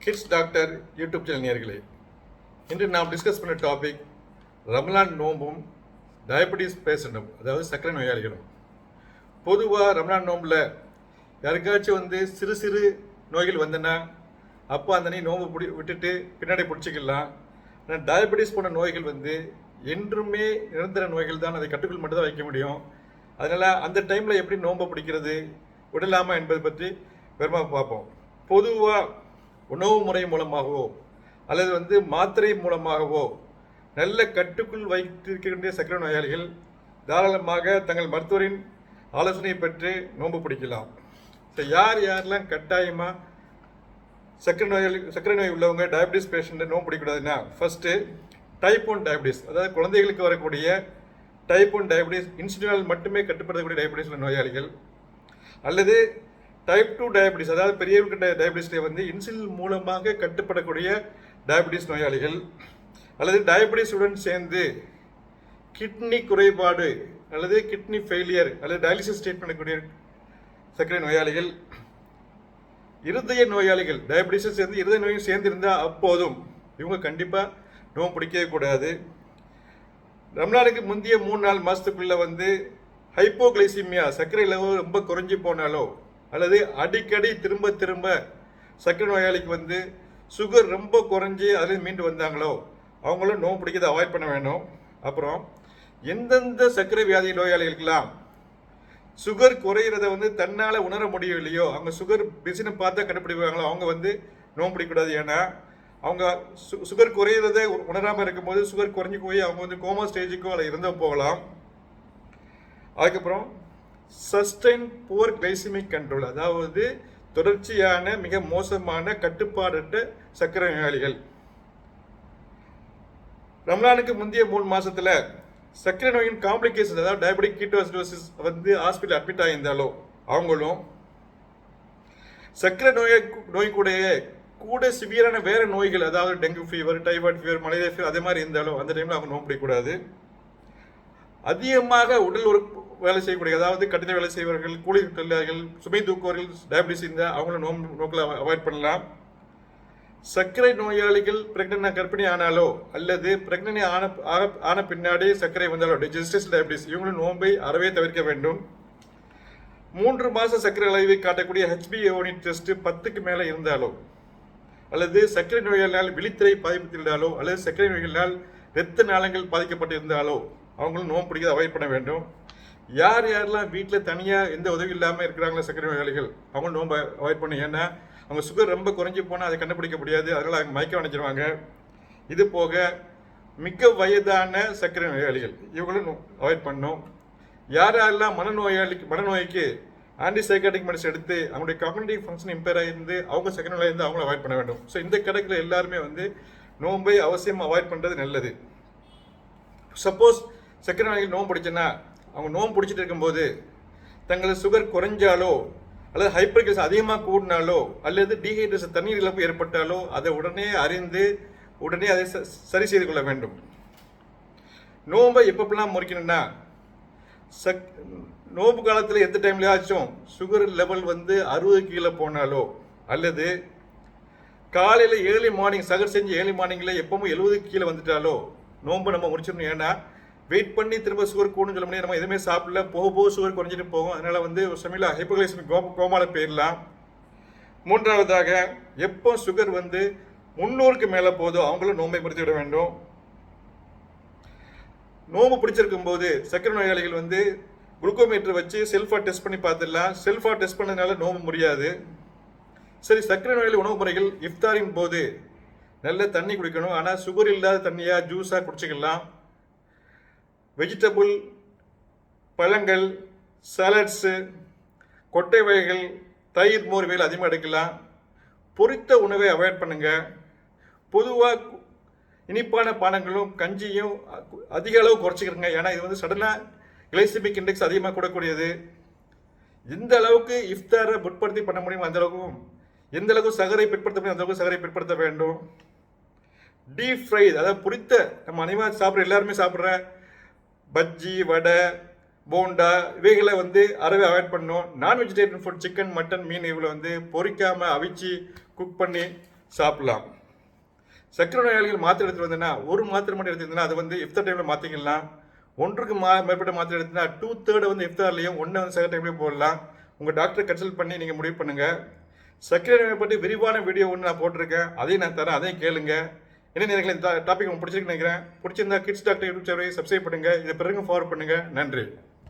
Kids doctor YouTube channel நேயர்களே, இன்று நாம் டிஸ்கஸ் பண்ண டாபிக் ரமலான் நோம்பும் டயபெட்டிஸ் பேஷண்ட்டும், அதாவது சர்க்கரை நோயாளிகளும். பொதுவாக ரமலான் நோம்பில் யாருக்காச்சும் சிறு சிறு நோய்கள் வந்தனா அப்போ அந்த நோம்பு விட்டுட்டு பின்னாடி பிடிச்சிக்கலாம். ஆனால் டயபெட்டிஸ் போன்ற நோய்கள் என்றுமே நிரந்தர நோய்கள் தான், அதை கட்டுக்குள் மட்டும்தான் வைக்க முடியும். அதனால் அந்த டைமில் எப்படி நோம்பை பிடிக்கிறது விடலாமா என்பதை பற்றி விவரமாக பார்ப்போம். பொதுவாக உணவு முறை மூலமாகவோ அல்லது மாத்திரை மூலமாகவோ நல்ல கட்டுக்குள் வைத்திருக்கின்ற சர்க்கரை நோயாளிகள் தாராளமாக தங்கள் மருத்துவரின் ஆலோசனை பெற்று நோன்பு பிடிக்கலாம். யாரெல்லாம் கட்டாயமாக சர்க்கரை நோய் உள்ளவங்க டயபெட்டிஸ் பேஷண்ட்டை நோன்பு பிடிக்கூடாதுன்னா, ஃபஸ்ட்டு டைப் 1 டயபெட்டிஸ், அதாவது குழந்தைகளுக்கு வரக்கூடிய டைப் 1 டயபெட்டிஸ், இன்சுலினால் மட்டுமே கட்டுப்படுத்தக்கூடிய டயபெட்டிஸ் நோயாளிகள், அல்லது டைப் 2 டயபெட்டிஸ், அதாவது பெரியவர்கிட்ட டயபெட்டிஸில் இன்சுலின் மூலமாக கட்டுப்படக்கூடிய டயபெட்டிஸ் நோயாளிகள், அல்லது டயபெட்டிஸுடன் சேர்ந்து கிட்னி குறைபாடு அல்லது கிட்னி ஃபெயிலியர் அல்லது டயாலிசிஸ் ட்ரீட்மெண்ட் கூடிய சர்க்கரை நோயாளிகள், இருதய நோயாளிகள், டயபெட்டிஸும் சேர்ந்து இருதய நோயும் சேர்ந்திருந்தால் அப்போதும் இவங்க கண்டிப்பாக நோம்பு பிடிக்கவே கூடாது. ரம்லானுக்கு முந்தைய 3-4 மாதத்துக்குள்ளே ஹைப்போகிளைசிமியா, சர்க்கரை லெவல் ரொம்ப குறைஞ்சி போனாலோ அல்லது அடிக்கடி திரும்ப திரும்ப சர்க்கரை நோயாளிக்கு சுகர் ரொம்ப குறைஞ்சி அதில் மீண்டு வந்தாங்களோ அவங்களும் நோம்பு பிடிக்கிறத அவாய்ட் பண்ண வேணும். அப்புறம் எந்தெந்த சர்க்கரை வியாதி நோயாளிகளுக்கெல்லாம் சுகர் குறையிறத தன்னால் உணர முடியலையோ, அவங்க சுகர் பிசினை பார்த்தா கண்டுபிடிப்பாங்களோ அவங்க நோம்பு பிடிக்கக்கூடாது. ஏன்னா அவங்க சுகர் குறையிறத உணராமல் இருக்கும்போது சுகர் குறைஞ்சி போய் அவங்க கோமா ஸ்டேஜுக்கோ அதை இறந்து போகலாம். அதுக்கப்புறம் சஸ்டைன் புவர் கிளைசிமிக் கண்ட்ரோல், அதாவது தொடர்ச்சியான மிக மோசமான கட்டுப்பாடற்ற சர்க்கரை நோயாளிகள். ரம்லானுக்கு முந்தைய 3 மாதத்தில் சர்க்கரை நோயின் காம்ப்ளிகேஷன், அதாவது டயபெட்டிக் கீட்டோசிடோசிஸ் ஹாஸ்பிட்டல் அட்மிட் ஆகியிருந்தாலோ அவங்களும், சர்க்கரை நோய் கூட சிவியரான வேற நோய்கள், அதாவது dengue fever, typhoid fever, malaria fever அதே மாதிரி இருந்தாலும் அந்த டைமில் அவங்க நோம்பு பிடிக்கக்கூடாது. அதிகமாக உடல் உறுப்பு வேலை செய்யக்கூடிய, அதாவது கடின வேலை செய்வர்கள், கூலி தொழிலாளர்கள், சுமை தூக்குவர்கள் டயபெட்டிஸ் இருந்தால் அவங்களும் நோக்கில் அவாய்ட் பண்ணலாம். சர்க்கரை நோயாளிகள் பிரெக்னென்ட் கர்ப்பிணி ஆனாலோ அல்லது பிரெக்னென்ட் ஆன பின்னாடி சர்க்கரை வந்தாலோ ஜெஸ்டேஷனல் டயபெட்டிஸ் இவங்களும் நோன்பை அறவே தவிர்க்க வேண்டும். 3 மாத சர்க்கரை அளவை காட்டக்கூடிய HbA1c டெஸ்ட் 10க்கு மேலே இருந்தாலோ அல்லது சர்க்கரை நோயாளினால் விழித்திரை பாதிப்பட்டிருந்தாலோ அல்லது சர்க்கரை நோய்களினால் இரத்த நாளங்கள் பாதிக்கப்பட்டிருந்தாலோ அவங்களும் நோன்பு பிடிக்க அவாய்ட் பண்ண வேண்டும். யாரெல்லாம் வீட்டில் தனியாக எந்த உதவி இல்லாமல் இருக்கிறாங்களோ சர்க்கரை நோயாளிகள் அவங்க நோன்பை அவாய்ட் பண்ணு. ஏன்னா அவங்க சுகர் ரொம்ப குறைஞ்சி போனால் அதை கண்டுபிடிக்க முடியாது, அதனால் அவங்க மயக்கம் அடைஞ்சிருவாங்க. இது போக மிக வயதான சர்க்கரை நோயாளிகள் இவங்களும் அவாய்ட் பண்ணும். யாரெல்லாம் மனநோய்க்கு ஆன்டிசைக்காட்டிக் மெடிசன் எடுத்து அவங்களுடைய காக்னிட்டிவ் ஃபங்க்ஷன் இம்பேர் ஆகிருந்து அவங்க சர்க்கரை நோய் இருந்து அவங்களும் அவாய்ட் பண்ண வேண்டும். ஸோ இந்த கணக்கில் எல்லாருமே நோன்பை அவசியம் அவாய்ட் பண்ணுறது நல்லது. சப்போஸ் சர்க்கரை நோய்கள் நோம்பு பிடிச்சுன்னா அவங்க நோம்பு பிடிச்சிட்டு இருக்கும்போது தங்களுக்கு சுகர் குறைஞ்சாலோ அல்லது ஹைப்பர்கிளைசம் அதிகமாக கூடினாலோ அல்லது டீஹைட்ரேஷன் தண்ணீர் இழப்பு ஏற்பட்டாலோ அதை உடனே அறிந்து உடனே அதை சரி செய்து கொள்ள வேண்டும். நோம்பை எப்பப்பெல்லாம் முறிக்கணும்னா, நோம்பு காலத்தில் எந்த டைம்லையாச்சும் சுகர் லெவல் 60 கீழே போனாலோ அல்லது காலையில் ஏர்லி மார்னிங் சகர் செஞ்சு ஏர்லி மார்னிங்கில் எப்பவும் 70 கீழே வந்துட்டாலோ நோம்பு நம்ம முடிச்சிடணும். ஏன்னா வெயிட் பண்ணி திரும்ப சுகர் கூடுன்னு சொல்ல முடியாது, நம்ம எதுவுமே சாப்பிடல, போக சுகர் குறைஞ்சிட்டு போகும். அதனால் ஒரு சமயம் ஹைப்போகிளைசமிக் கோமால போயிடலாம். 3ஆவதாக எப்போ சுகர் 300க்கு மேலே போதோ அவங்களும் நோம்பை முடித்து விட வேண்டும். நோம்பு பிடிச்சிருக்கும் போது சர்க்கரை நோயாளிகள் குளுக்கோமீட்டர் வச்சு செல்ஃபாக டெஸ்ட் பண்ணி பார்த்துடலாம். செல்ஃபாக டெஸ்ட் பண்ணதுனால நோம்பு முடியாது. சரி, சர்க்கரை நோயாளி உணவு முறைகள் இஃப்தாரின் போது நல்ல தண்ணி குடிக்கணும். ஆனால் சுகர் இல்லாத தண்ணியாக ஜூஸாக குடிச்சிக்கலாம். வெஜிடபிள், பழங்கள், சாலட்ஸு, கொட்டை வகைகள், தயிர், மோர் வகைகள் அதிகமாக எடுக்கலாம். பொரித்த உணவை அவாய்ட் பண்ணுங்கள். பொதுவாக இனிப்பான பானங்களும் கஞ்சியும் அதிக அளவு குறைச்சிக்கிறங்க. ஏன்னா இது சடனாக கிளைசிமிக் இண்டெக்ஸ் அதிகமாக கூடக்கூடியது. எந்த அளவுக்கு இஃப்தாரை பிற்படுத்தி பண்ண முடியுமோ அந்த அளவுக்கும், எந்த அளவுக்கு சர்க்கரை பிற்படுத்த முடியும் அந்த அளவுக்கு சர்க்கரை பிற்படுத்த வேண்டும். டீப் ஃப்ரை, அதாவது பொரித்த, நம்ம அனைவரும் சாப்பிட்ற எல்லாருமே சாப்பிட்ற பஜ்ஜி, வடை, போண்டா இவைகளை அறவே அவாய்ட் பண்ணணும். நான் வெஜிடேரியன் ஃபுட், சிக்கன், மட்டன், மீன் இவ்வளோ பொரிக்காமல் அவிச்சு குக் பண்ணி சாப்பிடலாம். சர்க்கரை நோயாளிகள் மாத்திரை எடுத்துட்டு வந்தீங்கன்னா ஒரு மாத்திரை மட்டும் எடுத்துருந்தீங்கன்னா அது வந்து இஃப்தார் டைமில் மாற்றிக்கலாம். ஒன்றுக்கு மேற்பட்ட மாத்திரை எடுத்தீங்கன்னா 2/3 வந்து இஃப்தார்லையும் 1 வந்து சகர் டைம்லையும் போடலாம். உங்கள் டாக்டரை கன்சல்ட் பண்ணி நீங்கள் முடிவு பண்ணுங்கள். சர்க்கரை நோயை பற்றி விரிவான வீடியோ ஒன்று நான் போட்டிருக்கேன், அதையும் நான் தரேன், அதையும் கேளுங்க. என்ன நேரத்தில் இந்த டாபிக் உங்களுக்கு பிடிச்சிருக்குன்னு நினைக்கிறேன். பிடிச்சிருந்தா கிட்ஸ் டாக்டர் யூடியூப் சேனலை சப்ஸ்கிரைப் பண்ணுங்கள். இதை பிறகு ஃபார்வர்ட் பண்ணுங்கள். நன்றி.